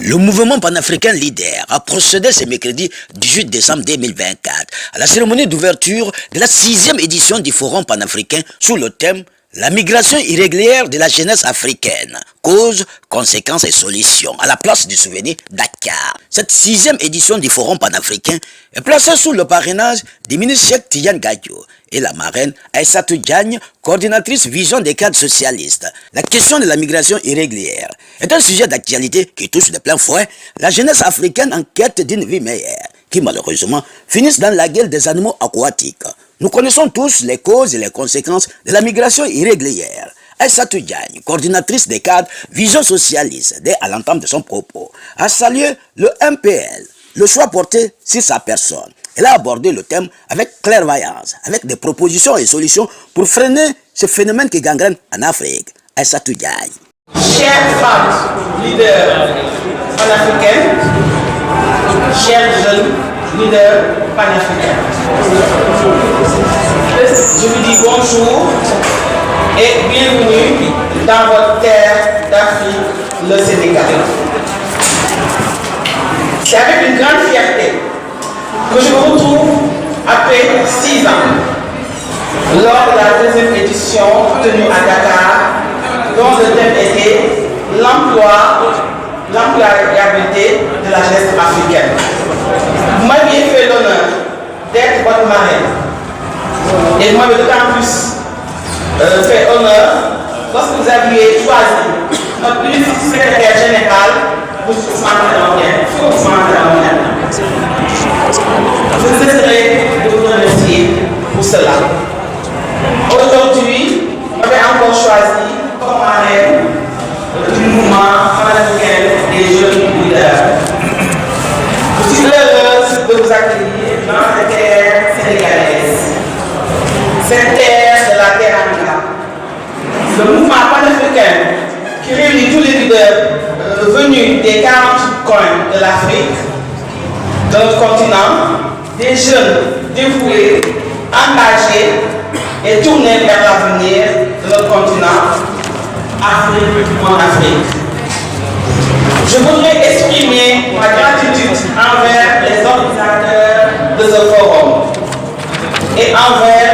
Le mouvement panafricain Leader a procédé ce mercredi 18 décembre 2024 à la cérémonie d'ouverture de la 6e édition du Forum panafricain sous le thème « La migration irrégulière de la jeunesse africaine, causes, conséquences et solutions » à la place du souvenir Dakar. Cette 6e édition du Forum panafricain est placée sous le parrainage du ministre Cheikh Tidiane Gadio et la marraine Aïssatou Diagne, coordinatrice vision des cadres socialistes. La question de la migration irrégulière est un sujet d'actualité qui touche de plein fouet la jeunesse africaine en quête d'une vie meilleure, qui malheureusement finissent dans la gueule des animaux aquatiques. Nous connaissons tous les causes et les conséquences de la migration irrégulière. Aïssatou Diagne, coordinatrice des cadres vision socialiste, dès à l'entame de son propos, a salué le MPL, le choix porté sur sa personne. Elle a abordé le thème avec clairvoyance, avec des propositions et solutions pour freiner ce phénomène qui gangrène en Afrique. Aïssatou Diagne. Chères femmes leaders panafricaines, chers jeunes leaders panafricains, je vous dis bonjour et bienvenue dans votre terre d'Afrique, le Sénégal. C'est avec une grande fierté que je me retrouve après 6 ans lors de la 2e édition tenue à Dakar, dont le thème était l'employabilité de la jeunesse africaine. Vous m'aviez fait l'honneur d'être votre marraine et vous m'avez d'autant plus fait honneur lorsque vous aviez choisi notre ministre secrétaire général pour Ousmane Traoré. Je ne cesserai de vous remercier pour cela. Aujourd'hui, vous avez encore choisi comme marraine du mouvement panafricain des jeunes leaders. Je suis heureuse de vous accueillir dans cette terre sénégalaise, cette terre de la Teranga. Le mouvement panafricain qui réunit tous les leaders venus des 40 coins de l'Afrique, de notre continent, des jeunes dévoués, engagés et tournés vers l'avenir de notre continent, Afrique en Afrique. Je voudrais exprimer ma gratitude envers les organisateurs de ce forum et envers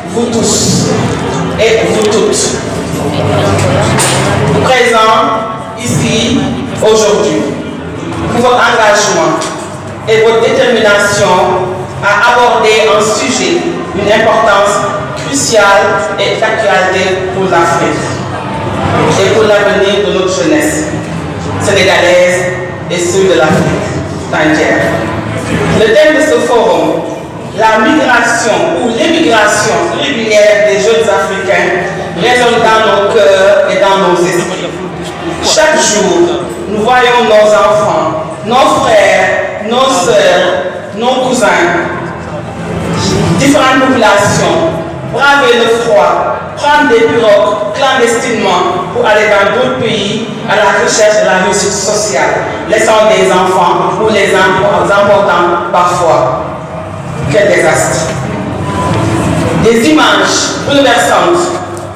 vous tous et vous toutes, présents ici aujourd'hui, pour votre engagement et votre détermination à aborder un sujet d'une importance cruciale et d'actualité pour l'Afrique et pour l'avenir de notre jeunesse sénégalaise et ceux de l'Afrique entière. Le thème de ce forum, la migration ou l'émigration régulière des jeunes Africains, résonne dans nos cœurs et dans nos esprits. Chaque jour, nous voyons nos enfants, nos frères, nos sœurs, nos cousins, différentes populations, braver le froid, prendre des pirogues clandestinement pour aller dans d'autres pays à la recherche de la réussite sociale, laissant des enfants ou les emportant parfois. Quel désastre! Des images bouleversantes,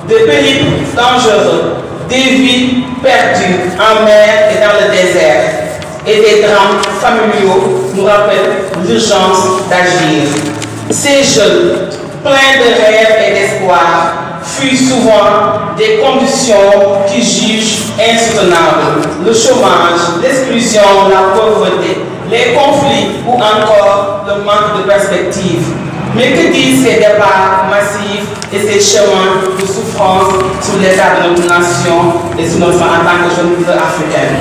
de périples dangereux, des vies perdues en mer et dans le désert, et des drames familiaux nous rappellent l'urgence d'agir. Ces jeunes, pleins de rêves et d'espoir, fuient souvent des conditions qui jugent insoutenables. Le chômage, l'exclusion, la pauvreté, les conflits ou encore le manque de perspective. Mais que disent ces débats massifs et ces chemins de souffrance sur l'état de notre nation et sur notre en tant que jeunes africains?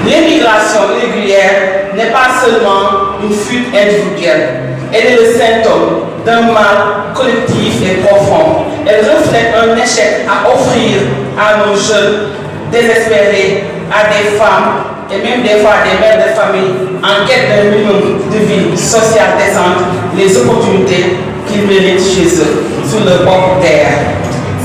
L'immigration régulière n'est pas seulement une fuite individuelle, elle est le symptôme d'un mal collectif et profond. Elle reflète un échec à offrir à nos jeunes désespérés, à des femmes et même des fois des mères de famille en quête d'un minimum de vie sociale décente, les opportunités qu'ils méritent chez eux, sur le bord de terre.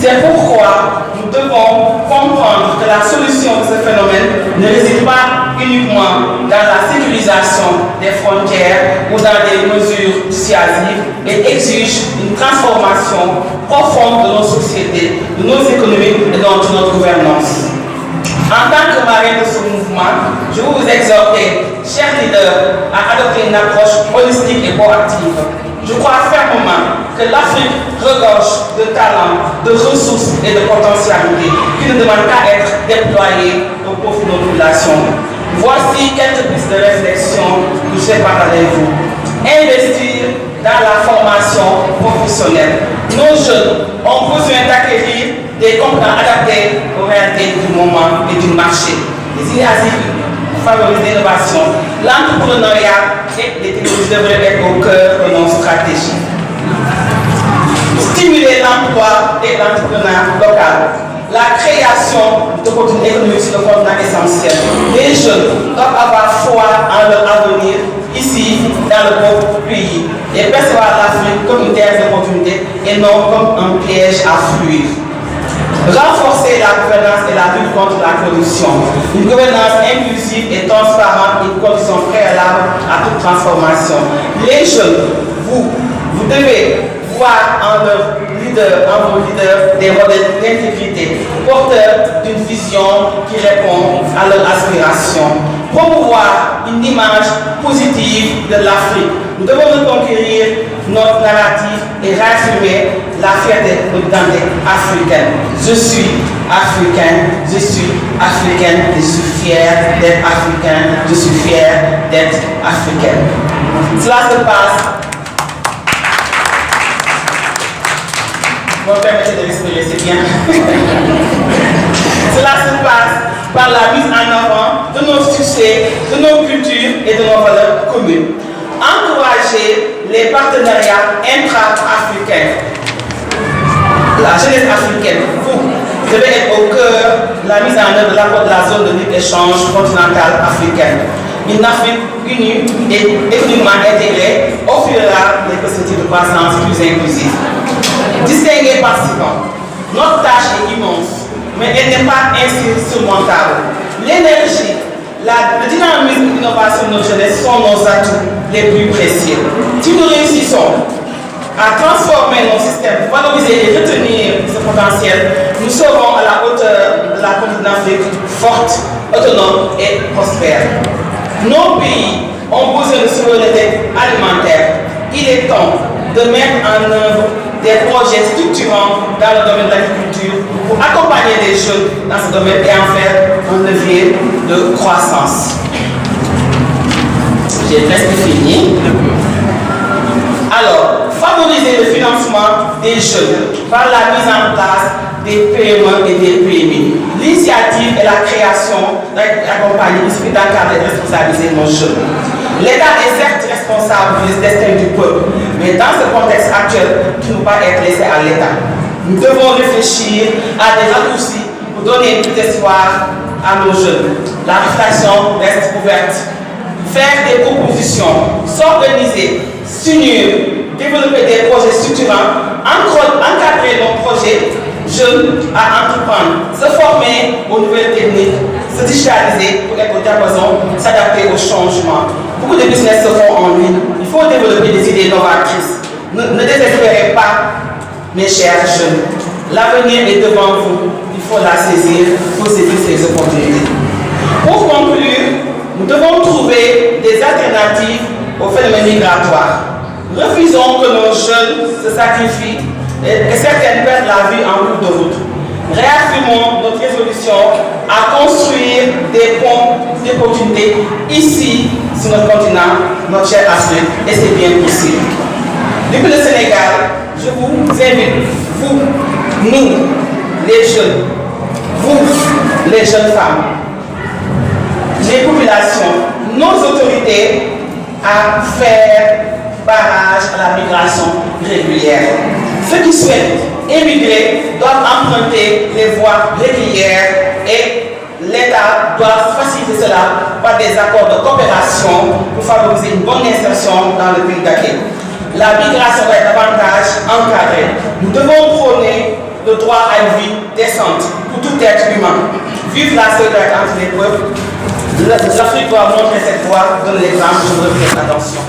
C'est pourquoi nous devons comprendre que la solution de ce phénomène ne réside pas uniquement dans la sécurisation des frontières ou dans des mesures dissuasives et exige une transformation profonde de nos sociétés, de nos économies et de notre gouvernance. En tant que marraine de ce mouvement, je veux vous exhorter, chers leaders, à adopter une approche holistique et proactive. Je crois fermement que l'Afrique regorge de talents, de ressources et de potentialités qui ne demandent qu'à être déployées au profit de nos populations. Voici quelques pistes de réflexion que je vais partager avec vous. Investir dans la formation professionnelle. Nos jeunes ont besoin d'acquérir des compétences adaptées aux réalités du moment et du marché. Les initiatives favorisent l'innovation, l'entrepreneuriat et les technologies devraient être au cœur de nos stratégies. Stimuler l'emploi et l'entrepreneuriat local. La création d'opportunités économiques sur le continent essentiel. Les jeunes doivent avoir foi en leur avenir ici, dans le beau pays, et percevoir l'Afrique comme une terre d'opportunités et non comme un piège à fuir. Renforcer la gouvernance et la lutte contre la corruption. Une gouvernance inclusive et transparente est une condition préalable à toute transformation. Les jeunes, vous devez voir en vos leaders des modèles d'intégrité, porteurs d'une vision qui répond à leurs aspirations. Promouvoir une image positive de l'Afrique. Nous devons reconquérir notre narratif et réaffirmer la fierté de notre identité africaine. Je suis africain, je suis africaine, je suis fier d'être africain, je suis fier d'être africaine. Cela se passe. Vous me permettez de respirer, c'est bien. Cela se passe par la mise en avant de nos succès, de nos cultures et de nos valeurs communes. Encourager les partenariats intra-africains. La jeunesse africaine, vous devez être au cœur de la mise en œuvre de l'accord de la zone de libre-échange continentale africaine. Une Afrique unie et économiquement intégrée offrira des possibilités de croissance plus inclusives. Distingués participants, notre tâche est immense, mais elle n'est pas insurmontable. L'énergie, le dynamisme et l'innovation de notre jeunesse sont nos atouts les plus précieux. Si nous réussissons à transformer nos systèmes, valoriser et retenir ce potentiel, nous serons à la hauteur de la continent d'Afrique forte, autonome et prospère. Nos pays ont besoin de souveraineté alimentaire. Il est temps de mettre en œuvre des projets structurants dans le domaine de l'agriculture pour accompagner les jeunes dans ce domaine et en faire un levier de croissance. J'ai presque fini. Alors, favoriser le financement des jeunes par la mise en place des PME et des PMI. L'initiative et la création d'accompagner, il suffit d'encadrer et de responsabiliser nos jeunes. L'État est certes responsable du destin du peuple, mais dans ce contexte actuel, qui ne peut pas être laissé à l'État. Nous devons réfléchir à des raccourcis pour donner plus d'espoir à nos jeunes. La réflexion reste ouverte. Faire des propositions, s'organiser, s'unir, développer des projets structurants, encadrer nos projets jeunes à entreprendre, se former aux nouvelles techniques, se digitaliser pour être au diapason, s'adapter aux changements. Beaucoup de business se font en ligne. Il faut développer des idées novatrices. Ne désespérez pas, mes chers jeunes. L'avenir est devant vous. Il faut la saisir, il faut saisir ces opportunités. Pour conclure, nous devons trouver des alternatives au phénomène migratoire. Refusons que nos jeunes se sacrifient et certaines perdent la vie en cours de route. Réaffirmons notre résolution à construire des ponts d'opportunités ici, sur notre continent, notre chère Afrique, et c'est bien possible. Depuis le Sénégal, je vous invite, vous, nous, les jeunes, vous, les jeunes femmes, les populations, nos autorités, à faire barrage à la migration régulière. Ceux qui souhaitent émigrer doivent emprunter les voies régulières et l'État doit faciliter cela par des accords de coopération pour favoriser une bonne insertion dans le pays d'accueil. La migration doit être davantage encadrée. Nous devons prôner le droit à une vie décente pour tout être humain. Vive la solidarité entre les peuples. L'Afrique doit montrer cette voie, donne l'exemple, je vous remercie de l'attention.